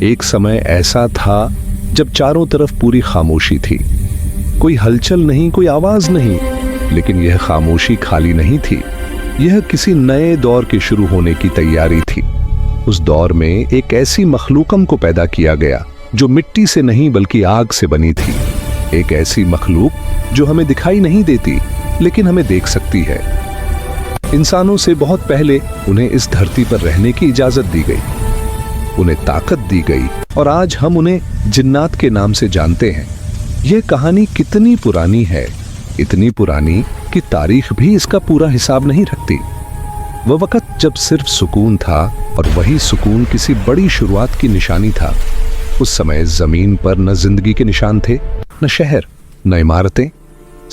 एक समय ऐसा था जब चारों तरफ पूरी खामोशी थी, कोई हलचल नहीं, कोई आवाज नहीं। लेकिन यह खामोशी खाली नहीं थी, यह किसी नए दौर के शुरू होने की तैयारी थी। उस दौर में एक ऐसी मखलूकम को पैदा किया गया जो मिट्टी से नहीं बल्कि आग से बनी थी। एक ऐसी मखलूक जो हमें दिखाई नहीं देती लेकिन हमें देख सकती है। इंसानों से बहुत पहले उन्हें इस धरती पर रहने की इजाजत दी गई, उन्हें ताकत दी गई और आज हम उन्हें जिन्नात के नाम से जानते हैं। यह कहानी कितनी पुरानी है, इतनी पुरानी कि तारीख भी इसका पूरा हिसाब नहीं रखती। वह वक्त जब सिर्फ सुकून था और वही सुकून किसी बड़ी शुरुआत की निशानी था। उस समय जमीन पर न जिंदगी के निशान थे, न शहर, न इमारतें,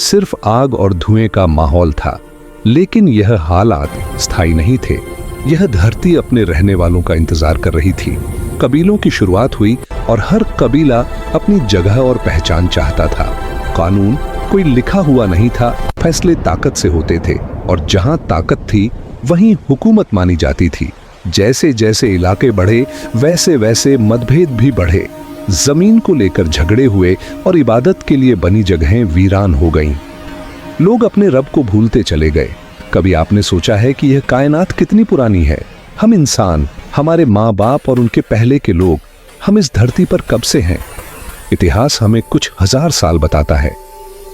सिर्फ आग और धुएं का माहौल था। लेकिन यह हालात स्थायी नहीं थे। यह धरती अपने रहने वालों का इंतजार कर रही थी। कबीलों की शुरुआत हुई और हर कबीला अपनी जगह और पहचान चाहता था। कानून कोई लिखा हुआ नहीं था, फैसले ताकत से होते थे और जहां ताकत थी वहीं हुकूमत मानी जाती थी। जैसे जैसे इलाके बढ़े वैसे वैसे मतभेद भी बढ़े। जमीन को लेकर झगड़े हुए और इबादत के लिए बनी जगहें वीरान हो गईं। लोग अपने रब को भूलते चले गए। कभी आपने सोचा है कि यह कायनात कितनी पुरानी है? हम इंसान, हमारे माँ बाप और उनके पहले के लोग, हम इस धरती पर कब से हैं? इतिहास हमें कुछ हजार साल बताता है,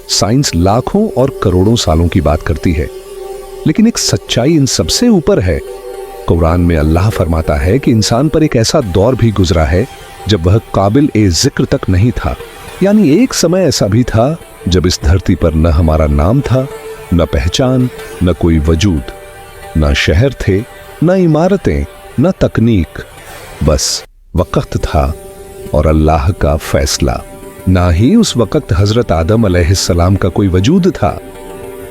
साइंस लाखों और करोड़ों सालों की बात करती है। लेकिन एक सच्चाई इन सबसे ऊपर है। कुरान में अल्लाह फरमाता है कि इंसान पर एक ऐसा दौर भी गुजरा है जब वह काबिल ए जिक्र तक नहीं था। यानी एक समय ऐसा भी था जब इस धरती पर न हमारा नाम था, न पहचान, न कोई वजूद, न शहर थे, न इमारतें, न तकनीक। बस वक्त था और अल्लाह का फैसला। ना ही उस वक्त हजरत आदम अलैहिस्सलाम का कोई वजूद था।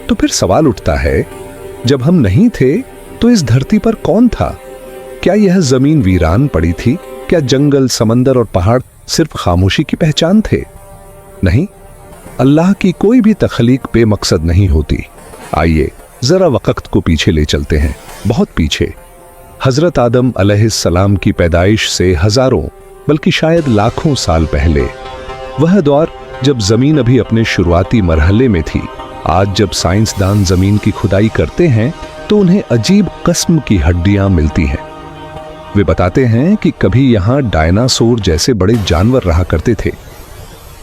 तो फिर सवाल उठता है, जब हम नहीं थे तो इस धरती पर कौन था? क्या यह जमीन वीरान पड़ी थी? क्या जंगल, समंदर और पहाड़ सिर्फ खामोशी की पहचान थे? नहीं, अल्लाह की कोई भी तख्लीक बेमकसद नहीं होती। आइए जरा वक्त को पीछे ले चलते हैं, बहुत पीछे। हजरत आदम अलैहिस्सलाम की पैदाइश से हजारों बल्कि शायद लाखों साल पहले, वह दौर जब जमीन अभी अपने शुरुआती मरहले में थी। आज जब साइंसदान जमीन की खुदाई करते हैं तो उन्हें अजीब किस्म की हड्डियां मिलती हैं। वे बताते हैं कि कभी यहां डायनासोर जैसे बड़े जानवर रहा करते थे,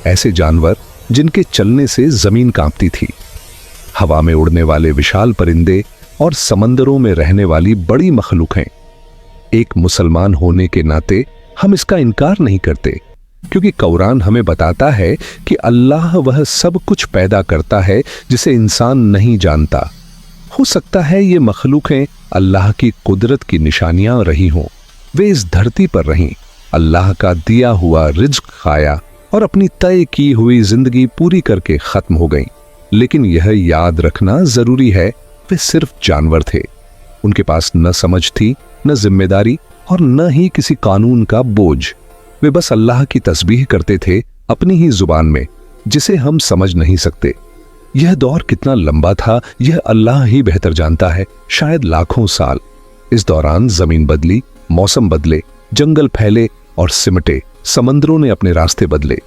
ऐसे जानवर जिनके चलने से जमीन कांपती थी। हवा में उड़ने वाले विशाल परिंदे और समंदरों में रहने वाली बड़ी मखलूकें। एक मुसलमान होने के नाते हम इसका इनकार नहीं करते, क्योंकि कुरान हमें बताता है कि अल्लाह वह सब कुछ पैदा करता है जिसे इंसान नहीं जानता। हो सकता है ये मखलूकें अल्लाह की कुदरत की निशानियां रही हों। वे इस धरती पर रहीं, अल्लाह का दिया हुआ रिज्क खाया और अपनी तय की हुई जिंदगी पूरी करके खत्म हो गईं। लेकिन यह याद रखना जरूरी है, वे सिर्फ जानवर थे। उनके पास न समझ थी, न जिम्मेदारी और न ही किसी कानून का बोझ। वे बस अल्लाह की तस्बीह करते थे अपनी ही जुबान में, जिसे हम समझ नहीं सकते। यह दौर कितना लंबा था यह अल्लाह ही बेहतर जानता है। शायद लाखों साल। इस दौरान जमीन बदली, मौसम बदले, जंगल फैले और सिमटे, समंदरों ने अपने रास्ते बदले।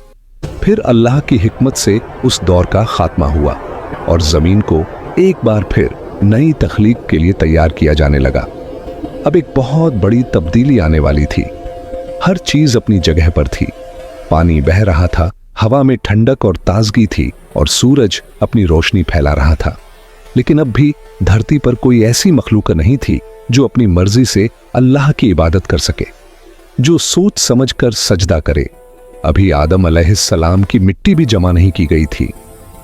फिर अल्लाह की हिकमत से उस दौर का खात्मा हुआ और जमीन को एक बार फिर नई तख्लीक के लिए तैयार किया जाने लगा। अब एक बहुत बड़ी तब्दीली आने वाली थी। हर चीज अपनी जगह पर थी। पानी बह रहा था, हवा में ठंडक और ताजगी थी और सूरज अपनी रोशनी फैला रहा था। लेकिन अब भी धरती पर कोई ऐसी मखलूक नहीं थी जो अपनी मर्जी से अल्लाह की इबादत कर सके, जो सोच समझकर सजदा करे। अभी आदम अलैहिस्सलाम की मिट्टी भी जमा नहीं की गई थी।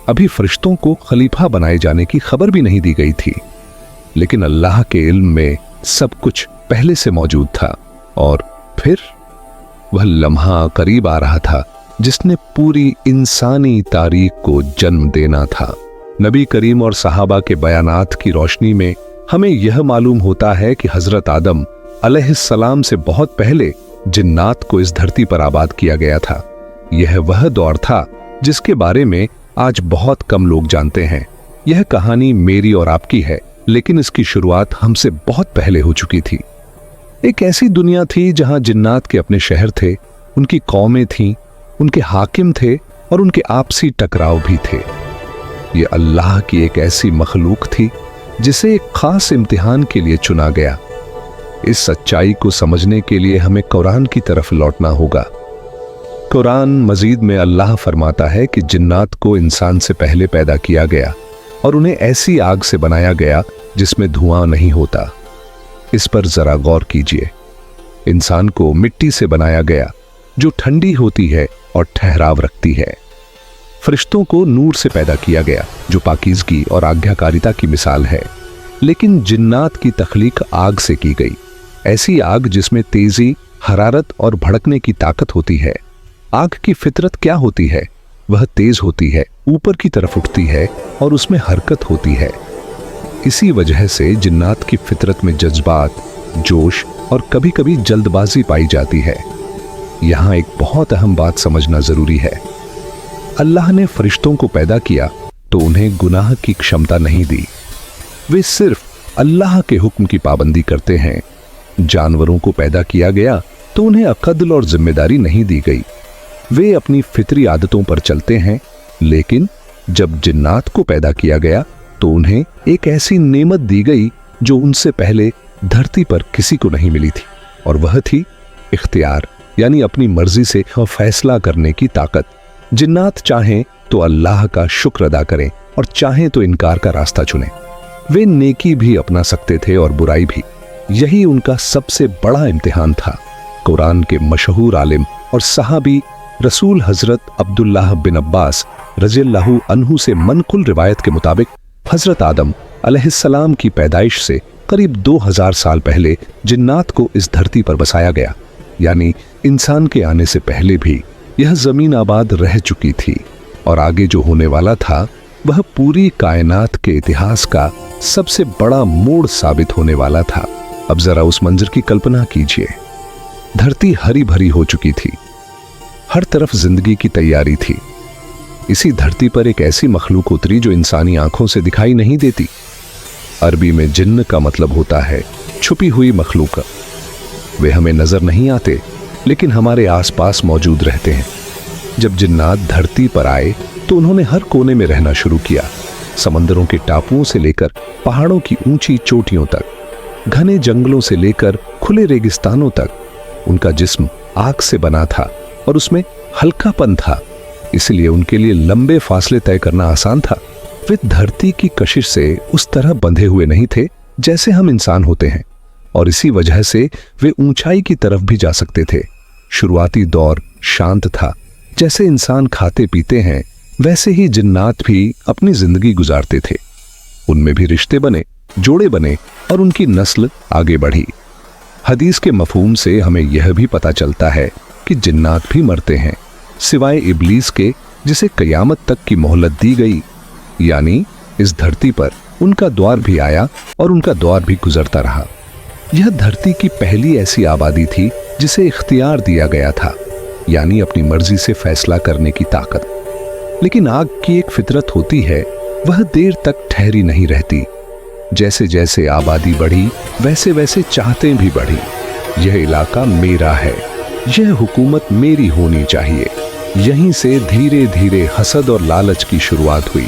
अभी फरिश्तों को खलीफा बनाए जाने की खबर भी नहीं दी गई थी। लेकिन अल्लाह के इल्म में सब कुछ पहले से मौजूद था। और फिर वह लम्हा करीब आ रहा था जिसने पूरी इंसानी तारीख को जन्म देना था। नबी करीम और सहाबा के बयानात की रोशनी में हमें यह मालूम होता है कि हजरत आदम अलैहिस्सलाम से बहुत पहले जिन्नात को इस धरती पर आबाद किया गया था। यह वह दौर था जिसके बारे में आज बहुत कम लोग जानते हैं। यह कहानी मेरी और आपकी है, लेकिन इसकी शुरुआत हमसे बहुत पहले हो चुकी थी। एक ऐसी दुनिया थी जहां जिन्नात के अपने शहर थे, उनकी कौमें थीं, उनके हाकिम थे और उनके आपसी टकराव भी थे। ये अल्लाह की एक ऐसी मखलूक थी जिसे एक खास इम्तिहान के लिए चुना गया। इस सच्चाई को समझने के लिए हमें कुरान की तरफ लौटना होगा। कुरान मजीद में अल्लाह फरमाता है कि जिन्नात को इंसान से पहले पैदा किया गया और उन्हें ऐसी आग से बनाया गया जिसमें धुआं नहीं होता। इस पर जरा गौर कीजिए। इंसान को मिट्टी से बनाया गया जो ठंडी होती है और ठहराव रखती है। फरिश्तों को नूर से पैदा किया गया जो पाकीज़गी और आज्ञाकारिता की मिसाल है। लेकिन जिन्नात की तख्लीक आग से की गई, ऐसी आग जिसमें तेजी, हरारत और भड़कने की ताकत होती है। आग की फितरत क्या होती है? वह तेज होती है, ऊपर की तरफ उठती है और उसमें हरकत होती है। इसी वजह से जिन्नात की फितरत में जज्बात, जोश और कभी कभी जल्दबाजी पाई जाती है। यहां एक बहुत अहम बात समझना जरूरी है। अल्लाह ने फरिश्तों को पैदा किया तो उन्हें गुनाह की क्षमता नहीं दी। वे सिर्फ अल्लाह के हुक्म की पाबंदी करते हैं। जानवरों को पैदा किया गया तो उन्हें अक़ल और जिम्मेदारी नहीं दी गई। वे अपनी फितरी आदतों पर चलते हैं। लेकिन जब जिन्नात को पैदा किया गया तो उन्हें एक ऐसी नेमत दी गई जो उनसे पहले धरती पर किसी को नहीं मिली थी, और वह थी इख्तियार, यानी अपनी मर्जी से फैसला करने की ताकत। जिन्नात चाहें तो अल्लाह का शुक्र अदा करें और चाहें तो इनकार का रास्ता चुनें। वे नेकी भी अपना सकते थे और बुराई भी। यही उनका सबसे बड़ा इम्तिहान था। कुरान के मशहूर आलिम और सहाबी रसूल हजरत अब्दुल्लाह बिन अब्बास रज़ियल्लाहु अन्हु से मनकुल रिवायत के मुताबिक हजरत आदम अलैहिस्सलाम की पैदाइश से करीब 2000 साल पहले जिन्नात को इस धरती पर बसाया गया। यानी इंसान के आने से पहले भी यह जमीन आबाद रह चुकी थी, और आगे जो होने वाला था वह पूरी कायनात के इतिहास का सबसे बड़ा मोड़ साबित होने वाला था। अब जरा उस मंजर की कल्पना कीजिए। धरती हरी भरी हो चुकी थी, हर तरफ जिंदगी की तैयारी थी। इसी धरती पर एक ऐसी मखलूक उतरी जो इंसानी आंखों से दिखाई नहीं देती। अरबी में जिन्न का मतलब होता है छुपी हुई मखलूक। वे हमें नजर नहीं आते लेकिन हमारे आसपास मौजूद रहते हैं। जब जिन्नात धरती पर आए तो उन्होंने हर कोने में रहना शुरू किया। समंदरों के टापुओं से लेकर पहाड़ों की ऊंची चोटियों तक, घने जंगलों से लेकर खुले रेगिस्तानों तक। उनका जिस्म आग से बना था और उसमें हल्कापन था, इसलिए उनके लिए लंबे फासले तय करना आसान था। वे धरती की कशिश से उस तरह बंधे हुए नहीं थे जैसे हम इंसान होते हैं, और इसी वजह से वे ऊंचाई की तरफ भी जा सकते थे। शुरुआती दौर शांत था। जैसे इंसान खाते पीते हैं वैसे ही जिन्नात भी अपनी जिंदगी गुजारते थे। उनमें भी रिश्ते बने, जोड़े बने और उनकी नस्ल आगे बढ़ी। हदीस के मफहूम से हमें यह भी पता चलता है कि जिन्नात भी मरते हैं, सिवाय इब्लीस के जिसे कयामत तक की मोहलत दी गई। यानी इस धरती पर उनका दौर भी आया और उनका दौर भी गुजरता रहा। यह धरती की पहली ऐसी आबादी थी जिसे इख्तियार दिया गया था, यानी अपनी मर्जी से फैसला करने की ताकत। लेकिन आग की एक फितरत होती है, वह देर तक ठहरी नहीं रहती। जैसे जैसे आबादी बढ़ी वैसे वैसे चाहतें भी बढ़ी। यह इलाका मेरा है, यह हुकूमत मेरी होनी चाहिए। यहीं से धीरे धीरे हसद और लालच की शुरुआत हुई।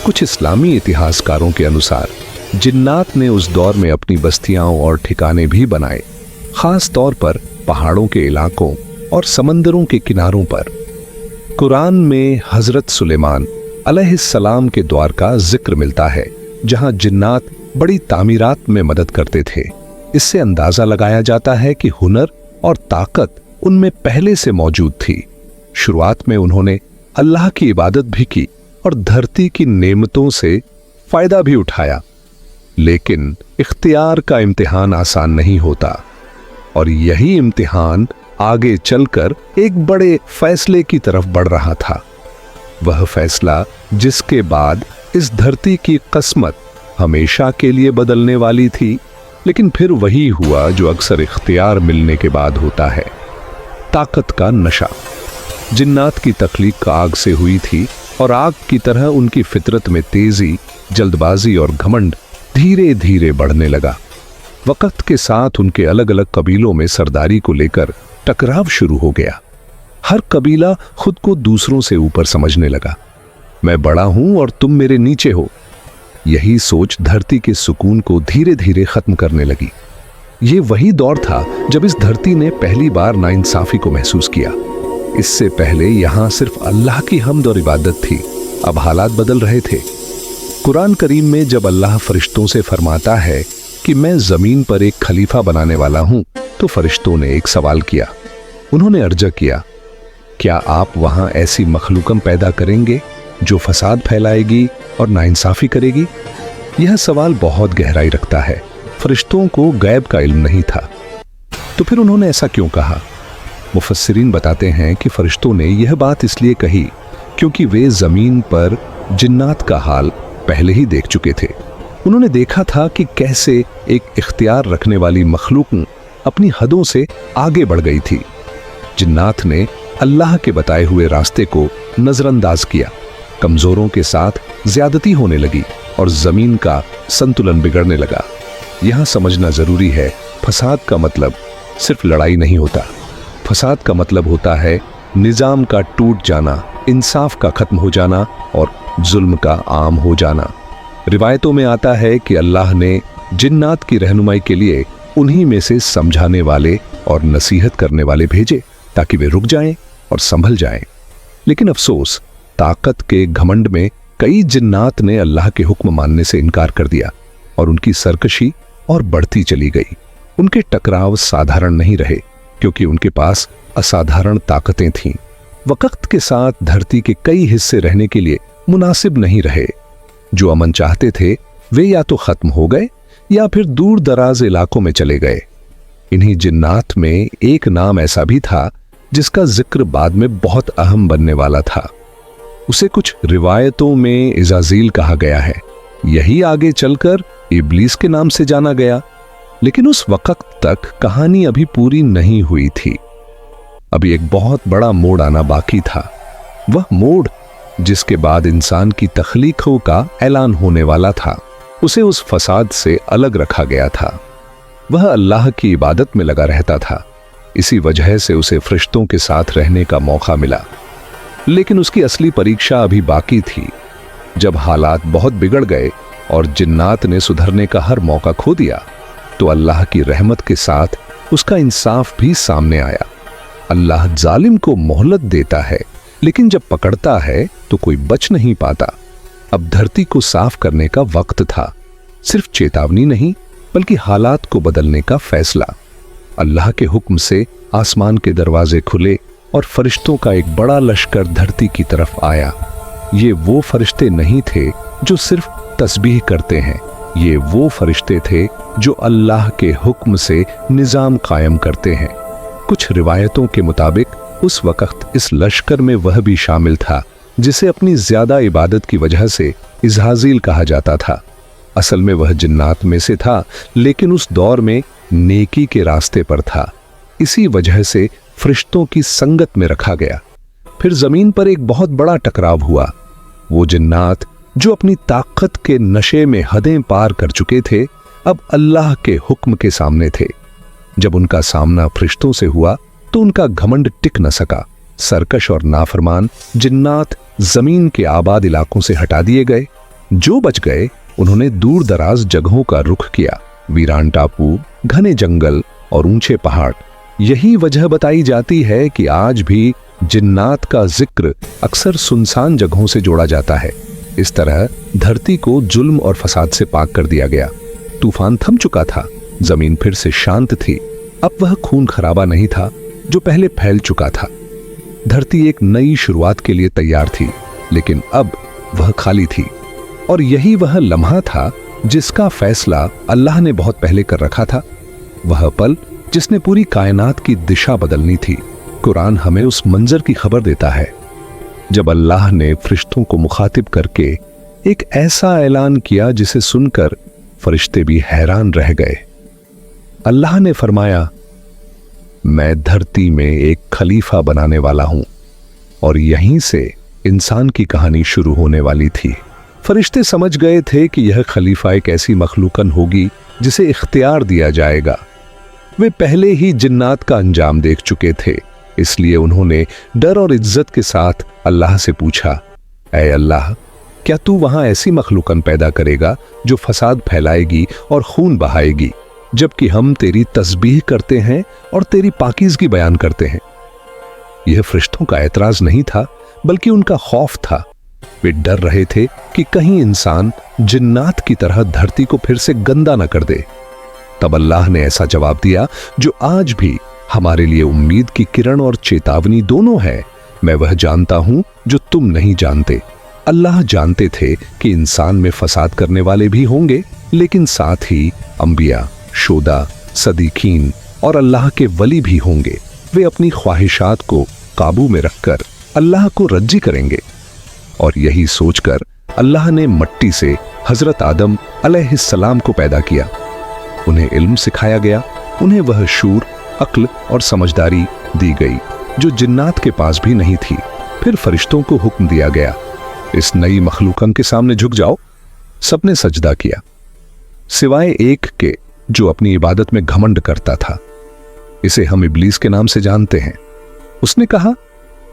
कुछ इस्लामी इतिहासकारों के अनुसार जिन्नात ने उस दौर में अपनी बस्तियां और ठिकाने भी बनाए, खास तौर पर पहाड़ों के इलाकों और समंदरों के किनारों पर। कुरान में हजरत सुलेमान अलैहिस्सलाम के दौर का जिक्र मिलता है, जहां जिन्नात बड़ी तामीरात में मदद करते थे। इससे अंदाजा लगाया जाता है कि हुनर और ताकत उनमें पहले से मौजूद थी। शुरुआत में उन्होंने अल्लाह की इबादत भी की और धरती की नेमतों से फायदा भी उठाया। लेकिन इख्तियार का इम्तिहान आसान नहीं होता, और यही इम्तिहान आगे चलकर एक बड़े फैसले की तरफ बढ़ रहा था। वह फैसला जिसके बाद इस धरती की किस्मत हमेशा के लिए बदलने वाली थी। लेकिन फिर वही हुआ जो अक्सर इख्तियार मिलने के बाद होता है, ताकत का नशा। जिन्नात की तख्लीक आग से हुई थी, और आग की तरह उनकी फितरत में तेजी, जल्दबाजी और घमंड धीरे धीरे बढ़ने लगा। वक्त के साथ उनके अलग अलग कबीलों में सरदारी को लेकर टकराव शुरू हो गया। हर कबीला खुद को दूसरों से ऊपर समझने लगा। मैं बड़ा हूं और तुम मेरे नीचे हो। यही सोच धरती के सुकून को धीरे धीरे खत्म करने लगी। ये वही दौर था जब इस धरती ने पहली बार नाइंसाफी को महसूस किया। इससे पहले यहां सिर्फ अल्लाह की हम्द और इबादत थी। अब हालात बदल रहे थे। कुरान करीम में जब अल्लाह फरिश्तों से फरमाता है कि मैं जमीन पर एक खलीफा बनाने वाला हूं, तो फरिश्तों ने एक सवाल किया। उन्होंने अर्ज किया, क्या आप वहां ऐसी मखलूकम पैदा करेंगे जो फसाद फैलाएगी और नाइंसाफी करेगी? यह सवाल बहुत गहराई रखता है। फरिश्तों को गैब का इल्म नहीं था, तो फिर उन्होंने ऐसा क्यों कहा? मुफस्सिरीन बताते हैं कि फरिश्तों ने यह बात इसलिए कही क्योंकि वे जमीन पर जिन्नात का हाल पहले ही देख चुके थे। उन्होंने देखा था कि कैसे एक इख्तियार रखने वाली मखलूक अपनी हदों से आगे बढ़ गई थी। जिन्नात ने अल्लाह के बताए हुए रास्ते को नजरअंदाज किया। कमजोरों के साथ ज्यादती होने लगी और जमीन का संतुलन बिगड़ने लगा। यहां समझना जरूरी है, फसाद का मतलब सिर्फ लड़ाई नहीं होता। फसाद का मतलब होता है निजाम का टूट जाना, इंसाफ का खत्म हो जाना और जुल्म का आम हो जाना। रिवायतों में आता है कि अल्लाह ने जिन्नात की रहनुमाई के लिए उन्हीं में से समझाने वाले और नसीहत करने वाले भेजे ताकि वे रुक जाएं और संभल जाएं। लेकिन अफसोस, ताकत के घमंड में कई जिन्नात ने अल्लाह के हुक्म मानने से इनकार कर दिया और उनकी सरकशी और बढ़ती चली गई। उनके टकराव साधारण नहीं रहे क्योंकि उनके पास असाधारण ताकतें थीं। वक्त के साथ धरती के कई हिस्से रहने के लिए मुनासिब नहीं रहे। जो अमन चाहते थे वे या तो खत्म हो गए या फिर दूर दराज इलाकों में चले गए। इन्हीं जिन्नात में एक नाम ऐसा भी था जिसका जिक्र बाद में बहुत अहम बनने वाला था। उसे कुछ रिवायतों में इज़ाज़ील कहा गया है। यही आगे चलकर इब्लीस के नाम से जाना गया। लेकिन उस वक्त तक कहानी अभी पूरी नहीं हुई थी। अभी एक बहुत बड़ा मोड़ आना बाकी था। वह मोड़ जिसके बाद इंसान की तख्लीकों का ऐलान होने वाला था। उसे उस फसाद से अलग रखा गया था। वह अल्लाह की इबादत में लगा रहता था। इसी वजह से उसे फरिश्तों के साथ रहने का मौका मिला। लेकिन उसकी असली परीक्षा अभी बाकी थी। जब हालात बहुत बिगड़ गए और जिन्नात ने सुधरने का हर मौका खो दिया, तो अल्लाह की रहमत के साथ उसका इंसाफ भी सामने आया। अल्लाह जालिम को मोहलत देता है, लेकिन जब पकड़ता है तो कोई बच नहीं पाता। अब धरती को साफ करने का वक्त था। सिर्फ चेतावनी नहीं, बल्कि हालात को बदलने का फैसला। अल्लाह के हुक्म से आसमान के दरवाजे खुले और फरिश्तों का एक बड़ा लश्कर धरती की तरफ आया। ये वो फरिश्ते नहीं थे जो सिर्फ तस्बीह करते हैं। ये वो फरिश्ते थे जो अल्लाह के हुक्म से निजाम कायम करते हैं। कुछ रिवायतों के मुताबिक उस वक्त इस लश्कर में वह भी शामिल था जिसे अपनी ज्यादा इबादत की वजह से इज़ाज़ील कहा जाता था। असल में वह जिन्नात में से था, लेकिन उस दौर में नेकी के रास्ते पर था। इसी वजह से फरिश्तों की संगत में रखा गया। फिर जमीन पर एक बहुत बड़ा टकराव हुआ। वो जिन्नात जो अपनी ताकत के नशे में हदें पार कर चुके थे, अब अल्लाह के हुक्म के सामने थे। जब उनका सामना फरिश्तों से हुआ तो उनका घमंड टिक न सका। सरकश और नाफरमान जिन्नात जमीन के आबाद इलाकों से हटा दिए गए। जो बच गए उन्होंने दूर दराज जगहों का रुख किया। वीरान टापू, घने जंगल और ऊंचे पहाड़। यही वजह बताई जाती है कि आज भी जिन्नात का जिक्र अक्सर सुनसान जगहों से जोड़ा जाता है। इस तरह धरती को जुल्म और फसाद से पाक कर दिया गया। तूफान थम चुका था, जमीन फिर से शांत थी। अब वह खून खराबा नहीं था जो पहले फैल चुका था। धरती एक नई शुरुआत के लिए तैयार थी, लेकिन अब वह खाली थी। और यही वह लम्हा था जिसका फैसला अल्लाह ने बहुत पहले कर रखा था। वह पल जिसने पूरी कायनात की दिशा बदलनी थी। कुरान हमें उस मंजर की खबर देता है जब अल्लाह ने फरिश्तों को मुखातिब करके एक ऐसा ऐलान किया जिसे सुनकर फरिश्ते भी हैरान रह गए। अल्लाह ने फरमाया, मैं धरती में एक खलीफा बनाने वाला हूं। और यहीं से इंसान की कहानी शुरू होने वाली थी। फरिश्ते समझ गए थे कि यह खलीफा एक ऐसी मखलूकन होगी जिसे इख्तियार दिया जाएगा। वे पहले ही जिन्नात का अंजाम देख चुके थे, इसलिए उन्होंने डर और इज्जत के साथ अल्लाह से पूछा, ऐ अल्लाह, क्या तू वहां ऐसी मखलूकन पैदा करेगा जो फसाद फैलाएगी और खून बहाएगी, जबकि हम तेरी तस्बीह करते हैं और तेरी पाकीज़गी बयान करते हैं। यह फरिश्तों का एतराज नहीं था, बल्कि उनका खौफ था। वे डर रहे थे कि कहीं इंसान जिन्नात की तरह धरती को फिर से गंदा न कर दे। तब अल्लाह ने ऐसा जवाब दिया जो आज भी हमारे लिए उम्मीद की किरण और चेतावनी दोनों है। मैं वह जानता हूं जो तुम नहीं जानते। अल्लाह जानते थे कि इंसान में फसाद करने वाले भी होंगे, लेकिन साथ ही अंबिया, शोदा, सदीकीन और अल्लाह के वली भी होंगे। वे अपनी ख्वाहिशात को काबू में रखकर अल्लाह को रज्जी करेंगे। और यही सोचकर अल्लाह ने मिट्टी से हजरत आदम अलैहिस्सलाम को पैदा किया। उन्हें इल्म सिखाया गया, उन्हें वह शूर, अक्ल और समझदारी दी गई जो जिन्नात के पास भी नहीं थी। फिर फरिश्तों को हुक्म दिया गया, इस नई मखलूकन के सामने झुक जाओ। सबने सजदा किया, सिवाय एक के जो अपनी इबादत में घमंड करता था। इसे हम इब्लीस के नाम से जानते हैं। उसने कहा,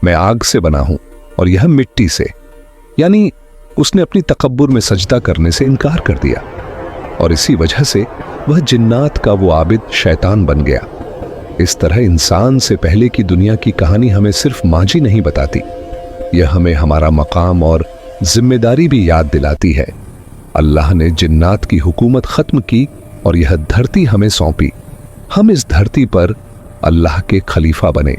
मैं आग से बना हूं और यह मिट्टी से, यानी उसने अपनी तकब्बुर में सजदा करने से इनकार कर दिया, और इसी वजह से वह जिन्नात का वो आबिद शैतान बन गया। इस तरह इंसान से पहले की दुनिया की कहानी हमें सिर्फ माजी नहीं बताती, यह हमें हमारा मकाम और जिम्मेदारी भी याद दिलाती है। अल्लाह ने जिन्नात की हुकूमत खत्म की और यह धरती हमें सौंपी। हम इस धरती पर अल्लाह के खलीफा बने।